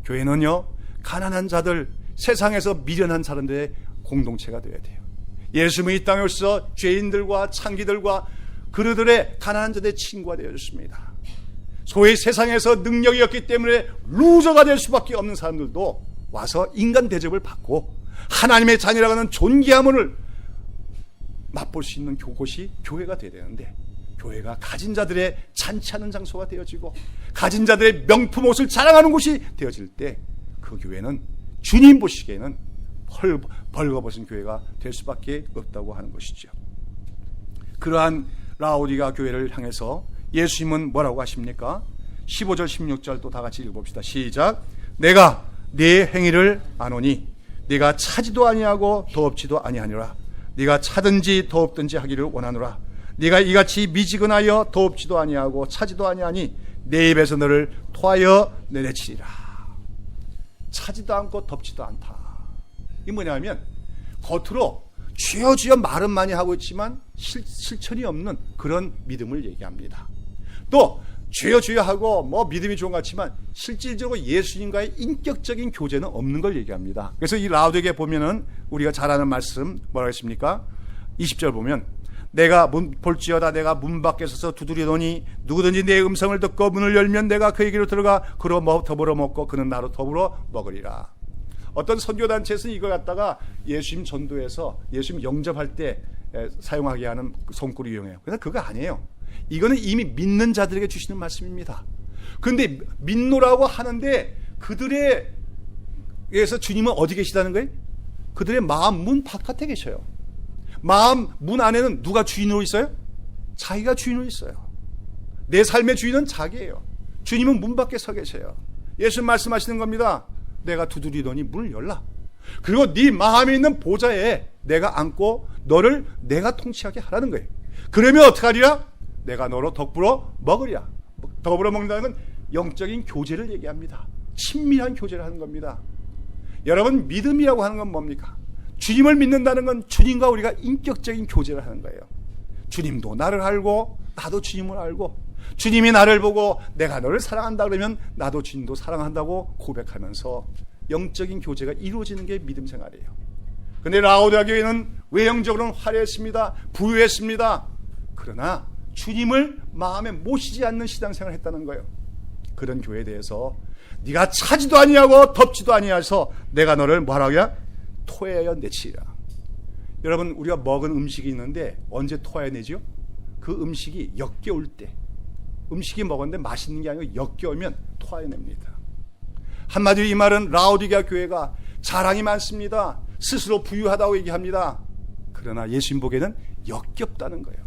교회는요, 가난한 자들, 세상에서 미련한 사람들의 공동체가 되어야 돼요. 예수님이 이 땅에 오셔서 죄인들과 창기들과 그들의 가난한 자들의 친구가 되어줬습니다. 소위 세상에서 능력이 없기 때문에 루저가 될 수밖에 없는 사람들도 와서 인간 대접을 받고 하나님의 자녀라고 하는 존귀함을 맛볼 수 있는 곳이 교회가 되어야 되는데, 교회가 가진 자들의 잔치하는 장소가 되어지고 가진 자들의 명품 옷을 자랑하는 곳이 되어질 때 그 교회는 주님 보시기에는 벌거벗은 교회가 될 수밖에 없다고 하는 것이죠. 그러한 라오디게아 교회를 향해서 예수님은 뭐라고 하십니까? 15절 16절 또 다 같이 읽어봅시다. 시작. 내가 네 행위를 아노니 네가 차지도 아니하고 더없지도 아니하니라. 네가 차든지 더없든지 하기를 원하노라. 네가 이같이 미지근하여 더없지도 아니하고 차지도 아니하니 내 입에서 너를 토하여 내려치리라. 차지도 않고 덮지도 않다. 이 뭐냐면 겉으로 주여 주여 말은 많이 하고 있지만 실천이 없는 그런 믿음을 얘기합니다. 또 주여 주여 하고 뭐 믿음이 좋은 것 같지만 실질적으로 예수님과의 인격적인 교제는 없는 걸 얘기합니다. 그래서 이 라우디게에 보면은 우리가 잘 아는 말씀 뭐라고 했습니까? 20절 보면 내가 볼지어다 내가 문 밖에 서서 두드리더니 누구든지 내 음성을 듣고 문을 열면 내가 그에게로 들어가 그로 더불어 먹고 그는 나로 더불어 먹으리라. 어떤 선교단체에서는 이걸 갖다가 예수님 전도에서 예수님 영접할 때 사용하게 하는 성구를 이용해요. 그런데 그거 아니에요. 이거는 이미 믿는 자들에게 주시는 말씀입니다. 그런데 믿노라고 하는데 그들의 에서 주님은 어디 계시다는 거예요? 그들의 마음 문 바깥에 계셔요. 마음 문 안에는 누가 주인으로 있어요? 자기가 주인으로 있어요. 내 삶의 주인은 자기예요. 주님은 문 밖에 서 계셔요. 예수님 말씀하시는 겁니다. 내가 두드리더니 문을 열라. 그리고 네 마음에 있는 보좌에 내가 앉고 너를 내가 통치하게 하라는 거예요. 그러면 어떻게 하리라? 내가 너로 더불어 먹으리라. 더불어 먹는다는 건 영적인 교제를 얘기합니다. 친밀한 교제를 하는 겁니다. 여러분 믿음이라고 하는 건 뭡니까? 주님을 믿는다는 건 주님과 우리가 인격적인 교제를 하는 거예요. 주님도 나를 알고 나도 주님을 알고 주님이 나를 보고 내가 너를 사랑한다 그러면 나도 주님도 사랑한다고 고백하면서 영적인 교제가 이루어지는 게 믿음 생활이에요. 그런데 라오디아 교회는 외형적으로는 화려했습니다. 부유했습니다. 그러나 주님을 마음에 모시지 않는 신앙생활을 했다는 거예요. 그런 교회에 대해서 네가 차지도 아니하고 덮지도 아니하여서 내가 너를 뭐하라고요? 토해하여 내치리라. 여러분 우리가 먹은 음식이 있는데 언제 토해내죠? 그 음식이 역겨울 때 음식이 먹었는데 맛있는 게 아니고 역겨우면 토해냅니다. 한마디로 이 말은 라오디게아 교회가 자랑이 많습니다. 스스로 부유하다고 얘기합니다. 그러나 예수님 보기에는 역겹다는 거예요.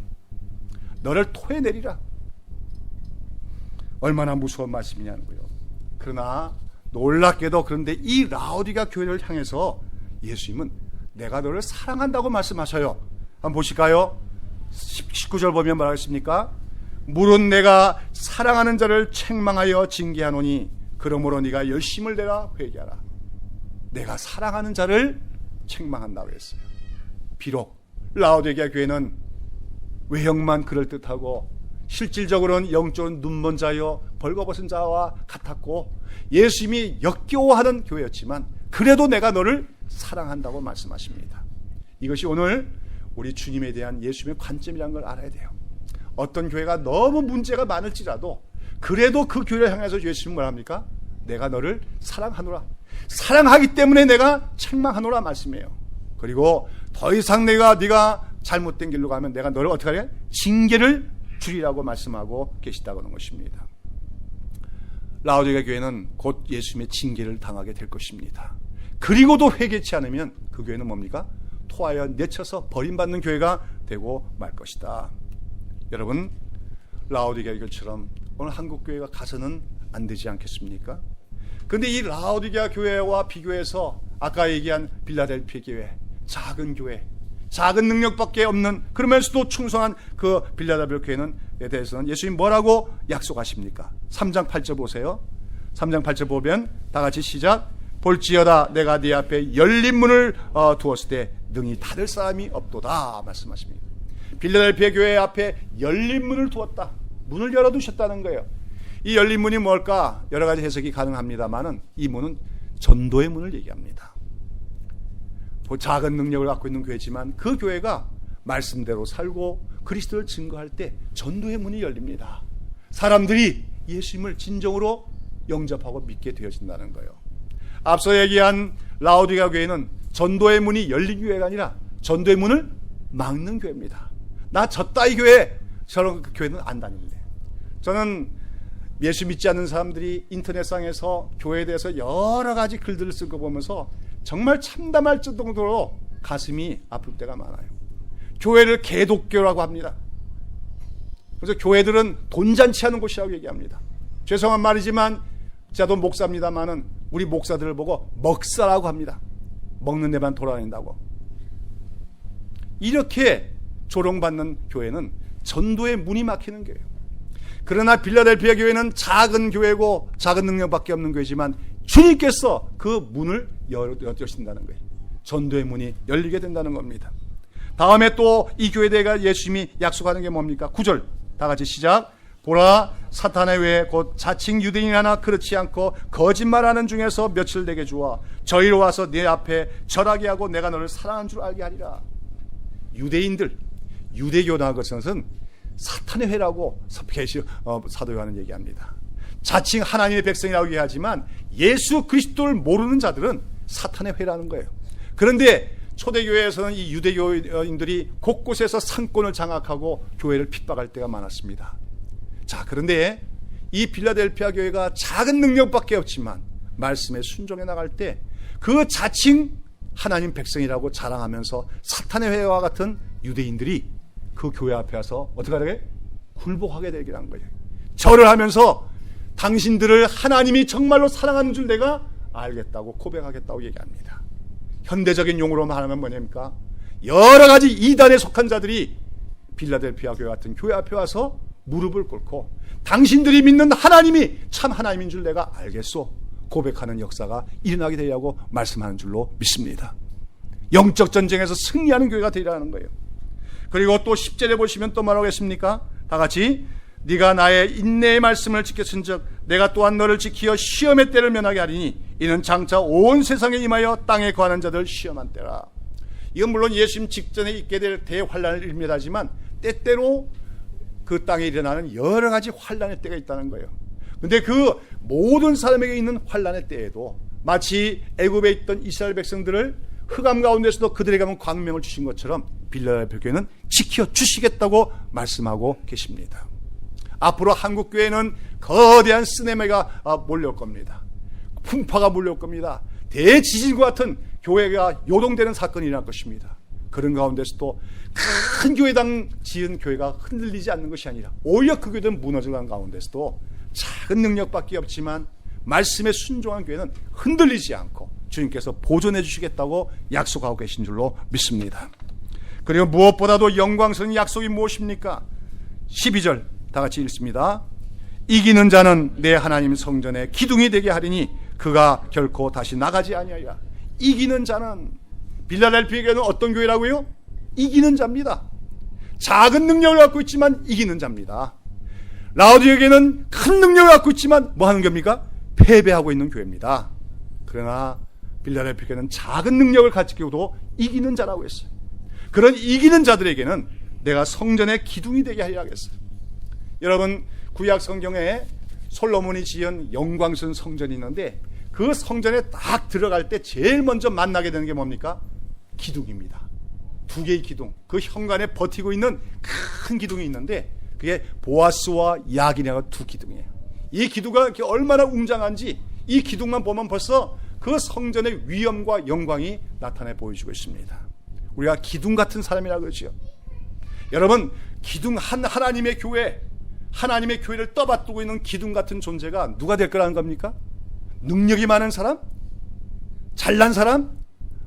너를 토해내리라. 얼마나 무서운 말씀이냐는 거예요. 그러나 놀랍게도 그런데 이 라오디게아 교회를 향해서 예수님은 내가 너를 사랑한다고 말씀하셔요. 한번 보실까요? 19절 보면 뭐라고 했습니까? 물은 내가 사랑하는 자를 책망하여 징계하노니 그러므로 네가 열심을 내라 회개하라. 내가 사랑하는 자를 책망한다고 했어요. 비록 라오디게아 교회는 외형만 그럴듯하고 실질적으로는 영적으로는 눈먼 자여 벌거벗은 자와 같았고 예수님이 역겨워하는 교회였지만 그래도 내가 너를 사랑한다고 말씀하십니다. 이것이 오늘 우리 주님에 대한 예수님의 관점이라는 걸 알아야 돼요. 어떤 교회가 너무 문제가 많을지라도 그래도 그 교회를 향해서 예수님은 뭐라 합니까? 내가 너를 사랑하노라. 사랑하기 때문에 내가 책망하노라 말씀이에요. 그리고 더 이상 네가 잘못된 길로 가면 내가 너를 어떻게 하냐? 징계를 주리라고 말씀하고 계시다고 하는 것입니다. 라오디게아 교회는 곧 예수님의 징계를 당하게 될 것입니다. 그리고도 회개치 않으면 그 교회는 뭡니까? 토하여 내쳐서 버림받는 교회가 되고 말 것이다. 여러분 라오디게아 교회처럼 오늘 한국 교회가 가서는 안 되지 않겠습니까? 그런데 이 라오디게아 교회와 비교해서 아까 얘기한 빌라델피아 교회, 작은 교회, 작은 능력밖에 없는 그러면서도 충성한 그 빌라델피아 교회에 대해서는 예수님 뭐라고 약속하십니까? 3장 8절 보세요. 3장 8절 보면 다 같이 시작. 볼지어다 내가 네 앞에 열린 문을 두었을 때 능히 닫을 사람이 없도다 말씀하십니다. 빌라델피아 교회 앞에 열린 문을 두었다. 문을 열어두셨다는 거예요. 이 열린 문이 뭘까? 여러 가지 해석이 가능합니다만은 이 문은 전도의 문을 얘기합니다. 작은 능력을 갖고 있는 교회지만 그 교회가 말씀대로 살고 그리스도를 증거할 때 전도의 문이 열립니다. 사람들이 예수님을 진정으로 영접하고 믿게 되어진다는 거예요. 앞서 얘기한 라오디게아 교회는 전도의 문이 열린 교회가 아니라 전도의 문을 막는 교회입니다. 나 저 따위 교회 저런 교회는 안 다니는데. 저는 예수 믿지 않는 사람들이 인터넷상에서 교회에 대해서 여러 가지 글들을 쓴 거 보면서 정말 참담할 정도로 가슴이 아플 때가 많아요. 교회를 개독교라고 합니다. 그래서 교회들은 돈잔치하는 곳이라고 얘기합니다. 죄송한 말이지만 저도 목사입니다만은 우리 목사들을 보고 먹사라고 합니다. 먹는 데만 돌아다닌다고. 이렇게 조롱받는 교회는 전도의 문이 막히는 교회예요. 그러나 빌라델피아 교회는 작은 교회고 작은 능력밖에 없는 교회지만 주님께서 그 문을 여신다는 거예요. 전도의 문이 열리게 된다는 겁니다. 다음에 또 이 교회에 대해 예수님이 약속하는 게 뭡니까? 9절 다 같이 시작. 보라, 사탄의 외에 곧 자칭 유대인이나 그렇지 않고 거짓말하는 중에서 며칠 내게 주어 저희로 와서 내 앞에 절하게 하고 내가 너를 사랑하는 줄 알게 하리라. 유대인들, 유대교라는 것은 사탄의 회라고 사도 요한은 얘기합니다. 자칭 하나님의 백성이라고 얘기하지만 예수 그리스도를 모르는 자들은 사탄의 회라는 거예요. 그런데 초대교회에서는 이 유대교인들이 곳곳에서 상권을 장악하고 교회를 핍박할 때가 많았습니다. 자, 그런데 이 빌라델피아 교회가 작은 능력밖에 없지만 말씀에 순종해 나갈 때 그 자칭 하나님 백성이라고 자랑하면서 사탄의 회와 같은 유대인들이 그 교회 앞에 와서 어떻게 하게? 굴복하게 되게 한 거예요. 절을 하면서 당신들을 하나님이 정말로 사랑하는 줄 내가 알겠다고 고백하겠다고 얘기합니다. 현대적인 용어로 말하면 뭐냐니까? 여러 가지 이단에 속한 자들이 빌라델피아 교회 같은 교회 앞에 와서 무릎을 꿇고 당신들이 믿는 하나님이 참 하나님인 줄 내가 알겠소 고백하는 역사가 일어나게 되리라고 말씀하는 줄로 믿습니다. 영적 전쟁에서 승리하는 교회가 되리라는 거예요. 그리고 또 10절에 보시면 또 뭐라고 했습니까? 다 같이 네가 나의 인내의 말씀을 지켰은즉 내가 또한 너를 지키어 시험의 때를 면하게 하리니 이는 장차 온 세상에 임하여 땅에 거하는 자들 시험한 때라. 이건 물론 예수님 직전에 있게 될 대환란을 의미하지만 때때로 그 땅에 일어나는 여러 가지 환란의 때가 있다는 거예요. 근데 그 모든 사람에게 있는 환란의 때에도 마치 애굽에 있던 이스라엘 백성들을 흑암 가운데서도 그들에게 한번 광명을 주신 것처럼 빌라델피아 교회는 지켜주시겠다고 말씀하고 계십니다. 앞으로 한국 교회는 거대한 쓰나미가 몰려올 겁니다. 풍파가 몰려올 겁니다. 대지진과 같은 교회가 요동되는 사건이 일어날 것입니다. 그런 가운데서도 큰 교회당 지은 교회가 흔들리지 않는 것이 아니라 오히려 그 교회들은 무너져간 가운데서도 작은 능력밖에 없지만 말씀에 순종한 교회는 흔들리지 않고 주님께서 보존해 주시겠다고 약속하고 계신 줄로 믿습니다. 그리고 무엇보다도 영광스러운 약속이 무엇입니까? 12절 다 같이 읽습니다. 이기는 자는 내 하나님 성전의 기둥이 되게 하리니 그가 결코 다시 나가지 아니하리라. 이기는 자는 빌라델피아 교회는 어떤 교회라고요? 이기는 자입니다. 작은 능력을 갖고 있지만 이기는 자입니다. 라오디게아 교회는 큰 능력을 갖고 있지만 뭐 하는 겁니까? 패배하고 있는 교회입니다. 그러나 빌라델피아 교회는 작은 능력을 가지고도 이기는 자라고 했어요. 그런 이기는 자들에게는 내가 성전의 기둥이 되게 하리라 했어요. 여러분, 구약 성경에 솔로몬이 지은 영광스러운 성전이 있는데 그 성전에 딱 들어갈 때 제일 먼저 만나게 되는 게 뭡니까? 기둥입니다. 두 개의 기둥, 그 현관에 버티고 있는 큰 기둥이 있는데 그게 보아스와 야긴이라고 두 기둥이에요. 이 기둥가 얼마나 웅장한지 이 기둥만 보면 벌써 그 성전의 위엄과 영광이 나타내 보여주고 있습니다. 우리가 기둥 같은 사람이라고 그러죠. 여러분, 기둥 하나님의 교회, 하나님의 교회를 떠받들고 있는 기둥 같은 존재가 누가 될 거라는 겁니까? 능력이 많은 사람? 잘난 사람?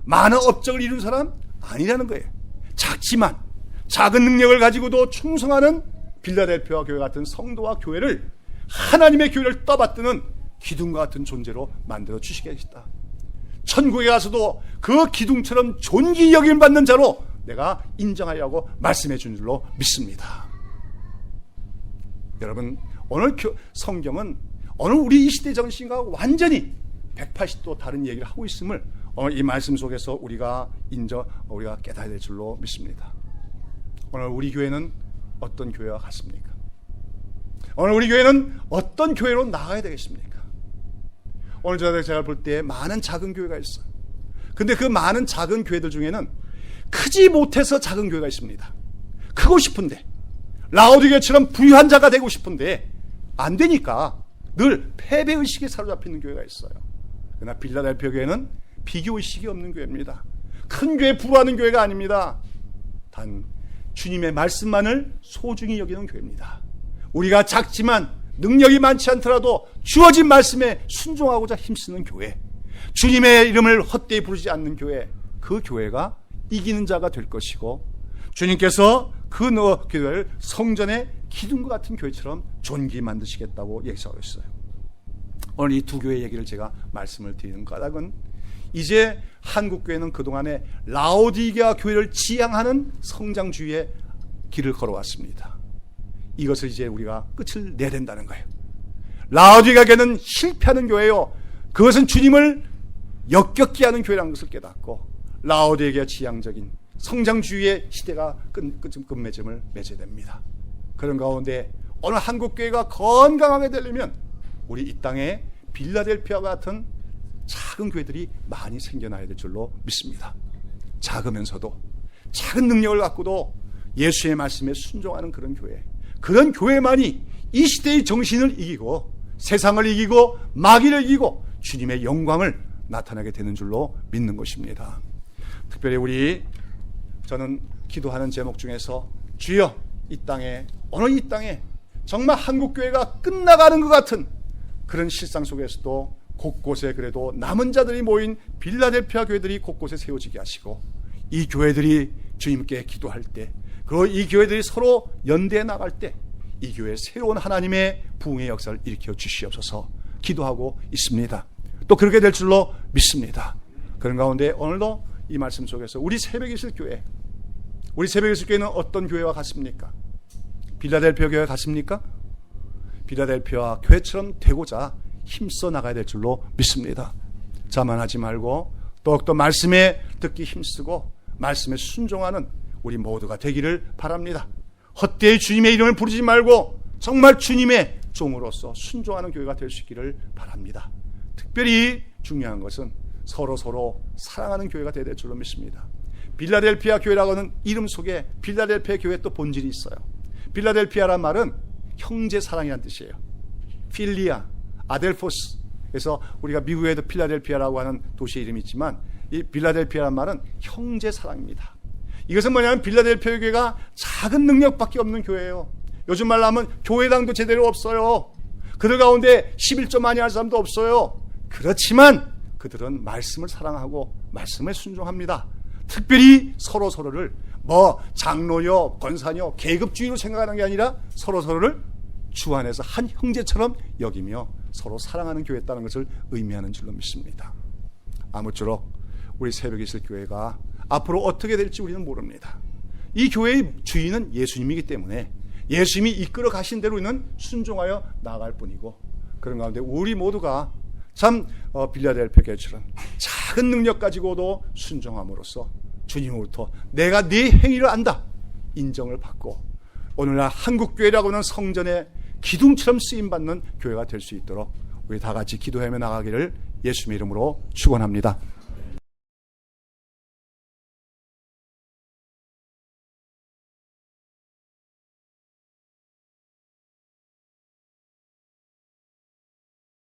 많은 업적을 이룬 사람? 아니라는 거예요. 작지만 작은 능력을 가지고도 충성하는 빌라델피아 교회 같은 성도와 교회를 하나님의 교회를 떠받드는 기둥과 같은 존재로 만들어 주시겠다. 천국에 가서도 그 기둥처럼 존귀 여김을 받는 자로 내가 인정하려고 말씀해 준 줄로 믿습니다. 여러분, 오늘 성경은 오늘 우리 이 시대 정신과 완전히 180도 다른 얘기를 하고 있음을 오늘 이 말씀 속에서 우리가 깨달아야 될 줄로 믿습니다. 오늘 우리 교회는 어떤 교회와 같습니까? 오늘 우리 교회는 어떤 교회로 나가야 되겠습니까? 오늘 제가 볼 때 많은 작은 교회가 있어요. 근데 그 많은 작은 교회들 중에는 크지 못해서 작은 교회가 있습니다. 크고 싶은데 라오디게아처럼 부유한 자가 되고 싶은데 안 되니까 늘 패배의식에 사로잡히는 교회가 있어요. 그러나 빌라델피아 교회는 비교의식이 없는 교회입니다. 큰 교회 부러워하는 교회가 아닙니다. 단 주님의 말씀만을 소중히 여기는 교회입니다. 우리가 작지만 능력이 많지 않더라도 주어진 말씀에 순종하고자 힘쓰는 교회, 주님의 이름을 헛되이 부르지 않는 교회, 그 교회가 이기는 자가 될 것이고 주님께서 그 교회를 성전의 기둥과 같은 교회처럼 존귀히 만드시겠다고 얘기하고 있어요. 오늘 이 두 교회 얘기를 제가 말씀을 드리는 까닭은 이제 한국교회는 그동안에 라오디게아 교회를 지향하는 성장주의의 길을 걸어왔습니다. 이것을 이제 우리가 끝을 내야 된다는 거예요. 라오디게아 교회는 실패하는 교회요. 그것은 주님을 역겹게 하는 교회라는 것을 깨닫고 라오디게아 지향적인 성장주의의 시대가 끝맺음을 맺어야 됩니다. 그런 가운데 오늘 한국교회가 건강하게 되려면 우리 이 땅에 빌라델피아와 같은 작은 교회들이 많이 생겨나야 될 줄로 믿습니다. 작으면서도 작은 능력을 갖고도 예수의 말씀에 순종하는 그런 교회, 그런 교회만이 이 시대의 정신을 이기고 세상을 이기고 마귀를 이기고 주님의 영광을 나타나게 되는 줄로 믿는 것입니다. 특별히 저는 기도하는 제목 중에서 주여 이 땅에 오늘 이 땅에 정말 한국교회가 끝나가는 것 같은 그런 실상 속에서도 곳곳에 그래도 남은 자들이 모인 빌라델피아 교회들이 곳곳에 세워지게 하시고 이 교회들이 주님께 기도할 때 그리고 이 교회들이 서로 연대해 나갈 때 이 교회에 새로운 하나님의 부흥의 역사를 일으켜 주시옵소서 기도하고 있습니다. 또 그렇게 될 줄로 믿습니다. 그런 가운데 오늘도 이 말씀 속에서 우리 새벽에 있을 교회, 우리 새벽에 있을 교회는 어떤 교회와 같습니까? 빌라델피아 교회와 같습니까? 빌라델피아 교회처럼 되고자 힘써 나가야 될 줄로 믿습니다. 자만하지 말고 더욱더 말씀에 듣기 힘쓰고 말씀에 순종하는 우리 모두가 되기를 바랍니다. 헛되이 주님의 이름을 부르지 말고 정말 주님의 종으로서 순종하는 교회가 될 수 있기를 바랍니다. 특별히 중요한 것은 서로 사랑하는 교회가 되어야 될 줄로 믿습니다. 빌라델피아 교회라고 하는 이름 속에 빌라델피아 교회의 또 본질이 있어요. 빌라델피아란 말은 형제 사랑이라는 뜻이에요. 필리아, 아델포스. 그래서 우리가 미국에도 필라델피아라고 하는 도시의 이름이 있지만 이 빌라델피아란 말은 형제 사랑입니다. 이것은 뭐냐면 빌라델피아 교회가 작은 능력밖에 없는 교회예요. 요즘 말로 하면 교회당도 제대로 없어요. 그들 가운데 11조 많이 할 사람도 없어요. 그렇지만 그들은 말씀을 사랑하고 말씀에 순종합니다. 특별히 서로를 장로요, 권사요, 계급주의로 생각하는 게 아니라 서로를 주 안에서 한 형제처럼 여기며 서로 사랑하는 교회였다는 것을 의미하는 줄로 믿습니다. 아무쪼록 우리 새벽에 있을 교회가 앞으로 어떻게 될지 우리는 모릅니다. 이 교회의 주인은 예수님이기 때문에 예수님이 이끌어 가신 대로 우리는 순종하여 나아갈 뿐이고 그런 가운데 우리 모두가 참 빌라델피아 교회처럼 작은 능력 가지고도 순종함으로써 주님으로부터 내가 네 행위를 안다 인정을 받고 오늘날 한국교회라고 하는 성전의 기둥처럼 쓰임받는 교회가 될 수 있도록 우리 다 같이 기도하며 나가기를 예수님의 이름으로 축원합니다.